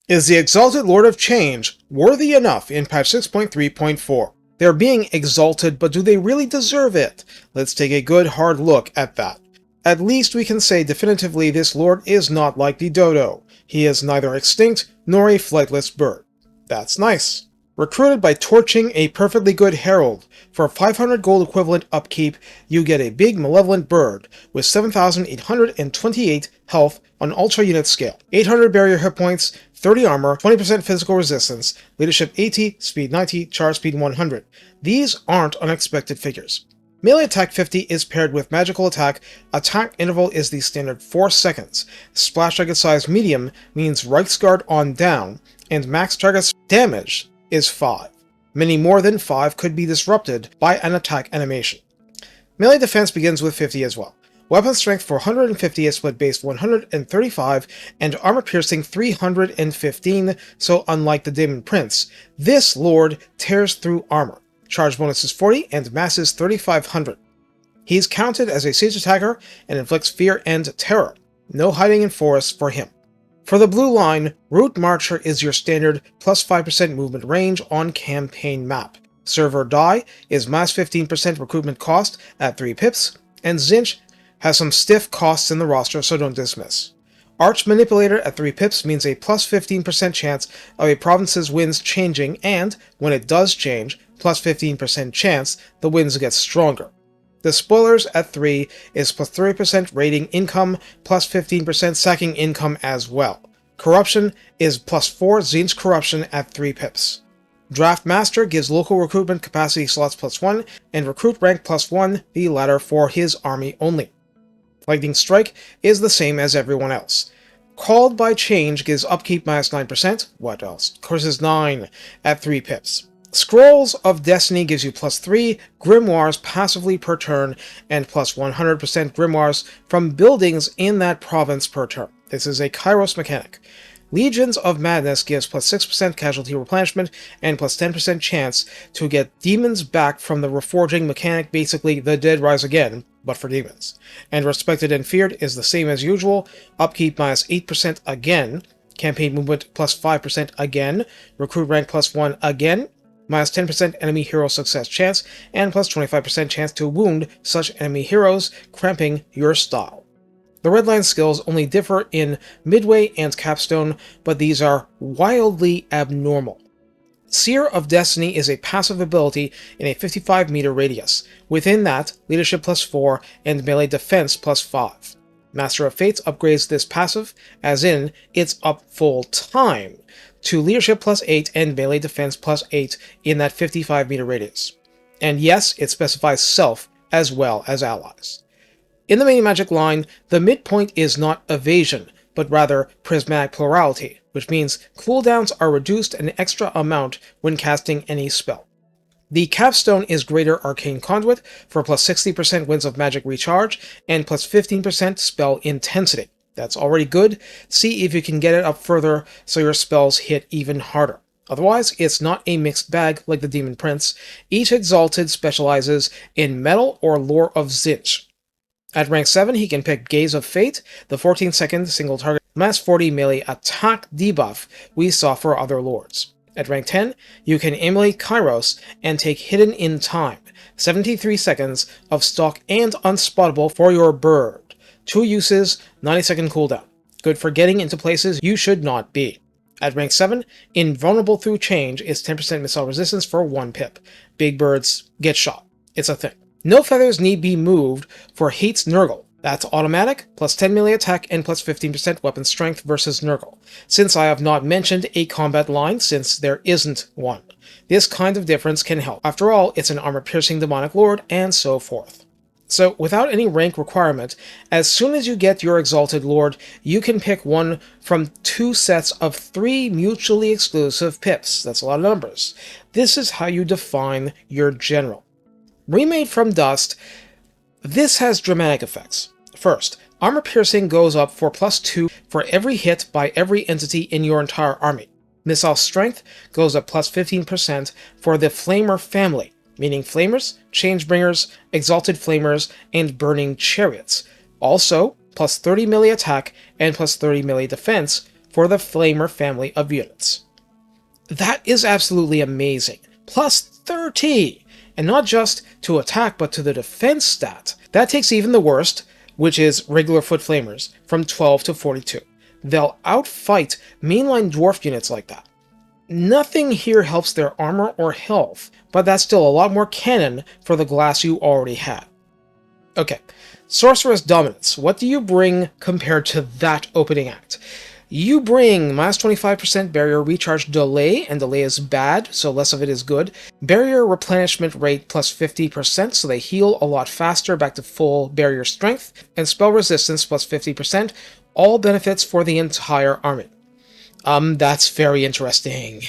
Is the Exalted Lord of Change worthy enough in patch 6.3.4? They're being exalted, but do they really deserve it? Let's take a good hard look at that. At least we can say definitively this lord is not like the dodo. He is neither extinct nor a flightless bird. That's nice. Recruited by torching a perfectly good herald. For 500 gold equivalent upkeep, you get a big malevolent bird with 7,828 health on ultra unit scale, 800 barrier hit points, 30 armor, 20% physical resistance, leadership 80, speed 90, charge speed 100. These aren't unexpected figures. Melee attack 50 is paired with magical attack. Attack interval is the standard 4 seconds. Splash target size medium means Reichsguard on down, and max target damage is 5. Many more than 5 could be disrupted by an attack animation. Melee defense begins with 50 as well. Weapon strength for 150 is split base 135, and armor piercing 315, so unlike the Demon Prince, this lord tears through armor. Charge bonus is 40, and mass is 3500. He's counted as a siege attacker and inflicts fear and terror. No hiding in forests for him. For the blue line, Route Marcher is your standard plus 5% movement range on campaign map. Server Die is mass 15% recruitment cost at 3 pips, and Tzeentch has some stiff costs in the roster, so don't dismiss. Arch Manipulator at 3 pips means a plus 15% chance of a province's winds changing, and, when it does change, plus 15% chance the winds get stronger. The Spoilers at 3 is plus 30% raiding income, plus 15% sacking income as well. Corruption is plus 4 Tzeentch Corruption at 3 pips. Draft Master gives local recruitment capacity slots plus 1, and recruit rank plus 1, the latter for his army only. Lightning Strike is the same as everyone else. Called by Change gives upkeep minus 9%, what else? Curses 9 at 3 pips. Scrolls of Destiny gives you plus 3 grimoires passively per turn, and plus 100% grimoires from buildings in that province per turn. This is a Kairos mechanic. Legions of Madness gives plus 6% casualty replenishment, and plus 10% chance to get demons back from the reforging mechanic, basically the dead rise again, but for demons. And Respected and Feared is the same as usual, upkeep minus 8% again, campaign movement plus 5% again, recruit rank plus 1 again, minus 10% enemy hero success chance, and plus 25% chance to wound such enemy heroes, cramping your style. The Redline skills only differ in Midway and Capstone, but these are wildly abnormal. Seer of Destiny is a passive ability in a 55-meter radius. Within that, leadership plus 4 and melee defense plus 5. Master of Fates upgrades this passive, as in, it's up full time, to leadership plus 8 and melee defense plus 8 in that 55-meter radius. And yes, it specifies self as well as allies. In the main magic line, the midpoint is not evasion, but rather prismatic plurality, which means cooldowns are reduced an extra amount when casting any spell. The capstone is Greater Arcane Conduit for plus 60% Winds of Magic recharge and plus 15% spell intensity. That's already good. See if you can get it up further so your spells hit even harder. Otherwise, it's not a mixed bag like the Demon Prince. Each Exalted specializes in metal or lore of Tzeentch. At rank 7, he can pick Gaze of Fate, the 14-second single target minus 40 melee attack debuff we saw for other lords. At rank 10, you can emulate Kairos and take Hidden in Time, 73 seconds of stock and unspottable for your bird. 2 uses, 90-second cooldown. Good for getting into places you should not be. At rank 7, Invulnerable Through Change is 10% missile resistance for 1 pip. Big birds get shot. It's a thing. No feathers need be moved for Hate's Nurgle. That's automatic, plus 10 melee attack and plus 15% weapon strength versus Nurgle, since I have not mentioned a combat line since there isn't one. This kind of difference can help. After all, it's an armor-piercing demonic lord, and so forth. So, without any rank requirement, as soon as you get your Exalted Lord, you can pick one from 2 sets of 3 mutually exclusive pips. That's a lot of numbers. This is how you define your general. Remade from dust, this has dramatic effects. First, armor piercing goes up for plus 2 for every hit by every entity in your entire army. Missile strength goes up plus 15% for the Flamer family, meaning Flamers, Changebringers, Exalted Flamers, and Burning Chariots. Also, plus 30 melee attack and plus 30 melee defense for the Flamer family of units. That is absolutely amazing. Plus 30! And not just to attack, but to the defense stat. That takes even the worst, which is regular foot flamers, from 12 to 42. They'll outfight mainline dwarf units like that. Nothing here helps their armor or health, but that's still a lot more cannon for the glass you already had. Okay, Sorceress Dominance. What do you bring compared to that opening act? You bring minus 25% barrier recharge delay, and delay is bad, so less of it is good. Barrier replenishment rate plus 50%, so they heal a lot faster back to full barrier strength. And spell resistance plus 50%, all benefits for the entire army. That's very interesting.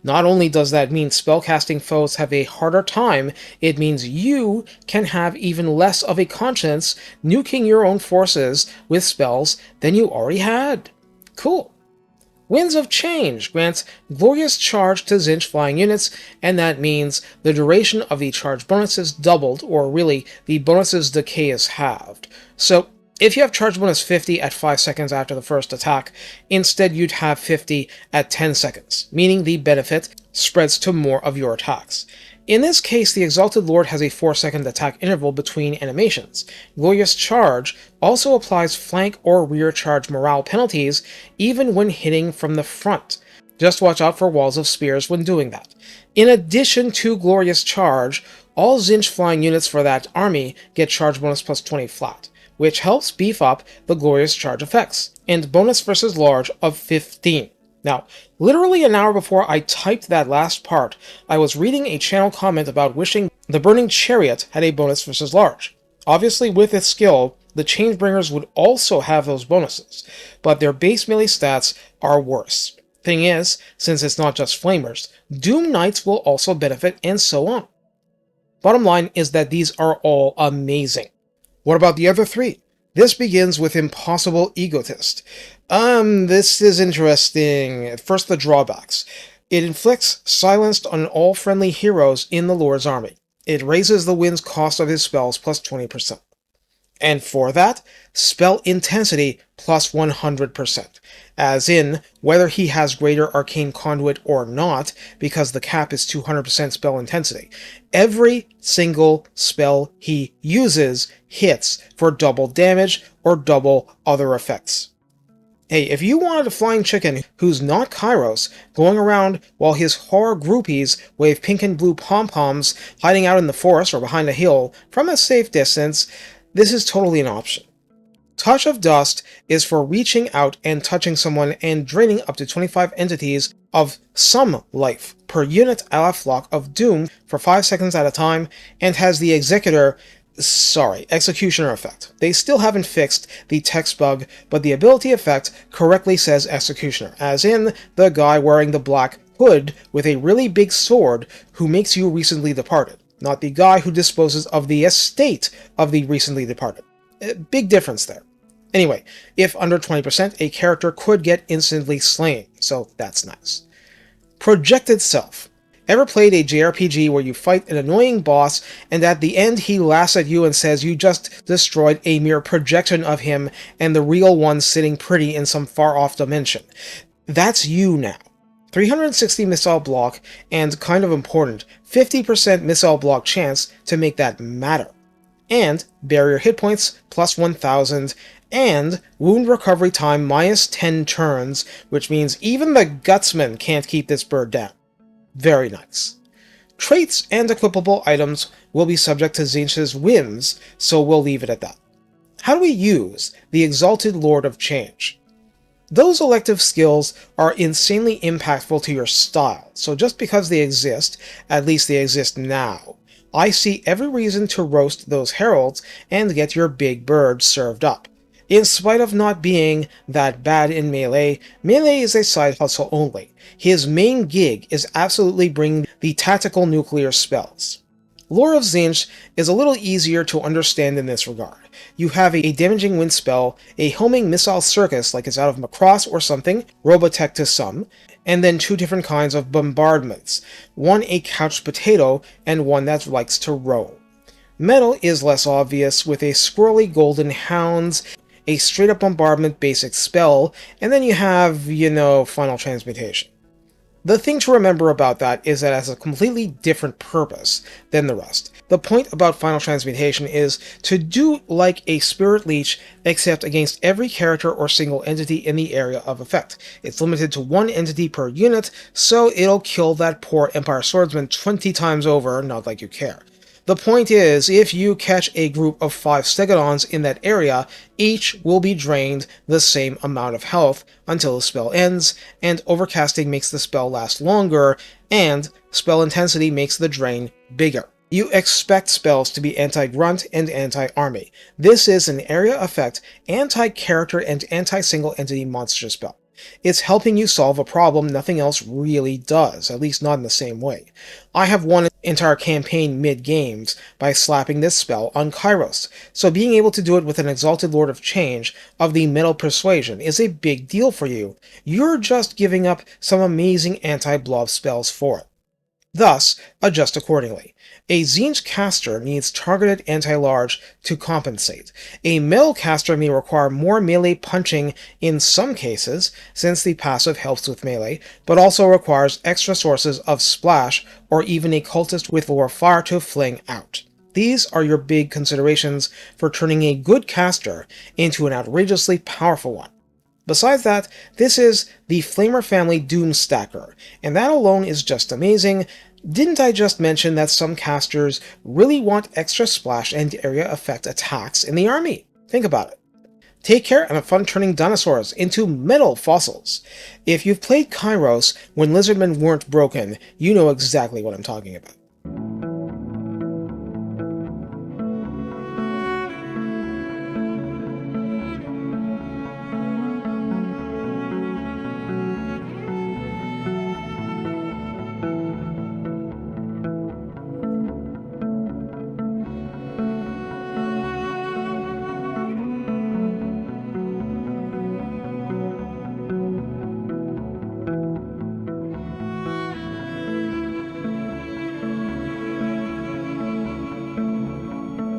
Not only does that mean spellcasting foes have a harder time, it means you can have even less of a conscience nuking your own forces with spells than you already had. Cool. Winds of Change grants Glorious Charge to Tzeentch flying units, and that means the duration of the charge bonus is doubled, or really, the bonus's decay is halved. So, if you have charge bonus 50 at 5 seconds after the first attack, instead you'd have 50 at 10 seconds, meaning the benefit spreads to more of your attacks. In this case, the Exalted Lord has a 4-second attack interval between animations. Glorious Charge also applies flank or rear charge morale penalties, even when hitting from the front. Just watch out for walls of spears when doing that. In addition to Glorious Charge, all Tzeentch flying units for that army get charge bonus plus 20 flat, which helps beef up the Glorious Charge effects, and bonus versus large of 15. Now, literally an hour before I typed that last part, I was reading a channel comment about wishing the Burning Chariot had a bonus versus large. Obviously, with its skill, the Changebringers would also have those bonuses, but their base melee stats are worse. Thing is, since it's not just Flamers, Doom Knights will also benefit, and so on. Bottom line is that these are all amazing. What about the other three? This begins with Impossible Egotist. This is interesting. First, the drawbacks. It inflicts silenced on all friendly heroes in the Lord's army. It raises the wind's cost of his spells plus 20%. And for that, spell intensity plus 100%. As in, whether he has greater arcane conduit or not, because the cap is 200% spell intensity. Every single spell he uses hits for double damage or double other effects. Hey, if you wanted a flying chicken who's not Kairos, going around while his horror groupies wave pink and blue pom-poms hiding out in the forest or behind a hill from a safe distance, this is totally an option. Touch of Dust is for reaching out and touching someone and draining up to 25 entities of some life per unit a la Flock of Doom for 5 seconds at a time, and has the Executioner effect. They still haven't fixed the text bug, but the ability effect correctly says Executioner, as in the guy wearing the black hood with a really big sword who makes you recently departed, not the guy who disposes of the estate of the recently departed. Big difference there. Anyway, if under 20%, a character could get instantly slain, so that's nice. Projected Self. Ever played a JRPG where you fight an annoying boss, and at the end he laughs at you and says you just destroyed a mere projection of him and the real one sitting pretty in some far-off dimension? That's you now. 360 missile block, and kind of important, 50% missile block chance to make that matter. And barrier hit points plus 1000, and wound recovery time minus 10 turns, which means even the Gutsman can't keep this bird down. Very nice. Traits and equipable items will be subject to Tzeentch's whims, so we'll leave it at that. How do we use the Exalted Lord of Change? Those elective skills are insanely impactful to your style, so just because they exist, at least they exist now, I see every reason to roast those heralds and get your big bird served up. In spite of not being that bad in melee, melee is a side hustle only. His main gig is absolutely bringing the tactical nuclear spells. Lore of Tzeentch is a little easier to understand in this regard. You have a damaging wind spell, a homing missile circus like it's out of Macross or something, Robotech to some, and then 2 different kinds of bombardments, one a couched potato and one that likes to roam. Metal is less obvious, with a squirrely golden hounds, a straight-up bombardment basic spell, and then you have, final transmutation. The thing to remember about that is that it has a completely different purpose than the rest. The point about Final Transmutation is to do like a Spirit Leech, except against every character or single entity in the area of effect. It's limited to one entity per unit, so it'll kill that poor Empire Swordsman 20 times over, not like you care. The point is, if you catch a group of 5 Stegodons in that area, each will be drained the same amount of health until the spell ends, and overcasting makes the spell last longer, and spell intensity makes the drain bigger. You expect spells to be anti-grunt and anti-army. This is an area effect, anti-character, and anti-single entity monster spell. It's helping you solve a problem nothing else really does, at least not in the same way. I have won an entire campaign mid-games by slapping this spell on Kairos, so being able to do it with an Exalted Lord of Change of the Metal Persuasion is a big deal for you. You're just giving up some amazing anti-blob spells for it. Thus, adjust accordingly. A Tzeentch caster needs targeted anti-large to compensate. A melee caster may require more melee punching in some cases, since the passive helps with melee, but also requires extra sources of splash or even a cultist with lore fire to fling out. These are your big considerations for turning a good caster into an outrageously powerful one. Besides that, this is the Flamer family Doomstacker, and that alone is just amazing. Didn't I just mention that some casters really want extra splash and area effect attacks in the army? Think about it. Take care and have fun turning dinosaurs into metal fossils. If you've played Kairos when lizardmen weren't broken, you know exactly what I'm talking about.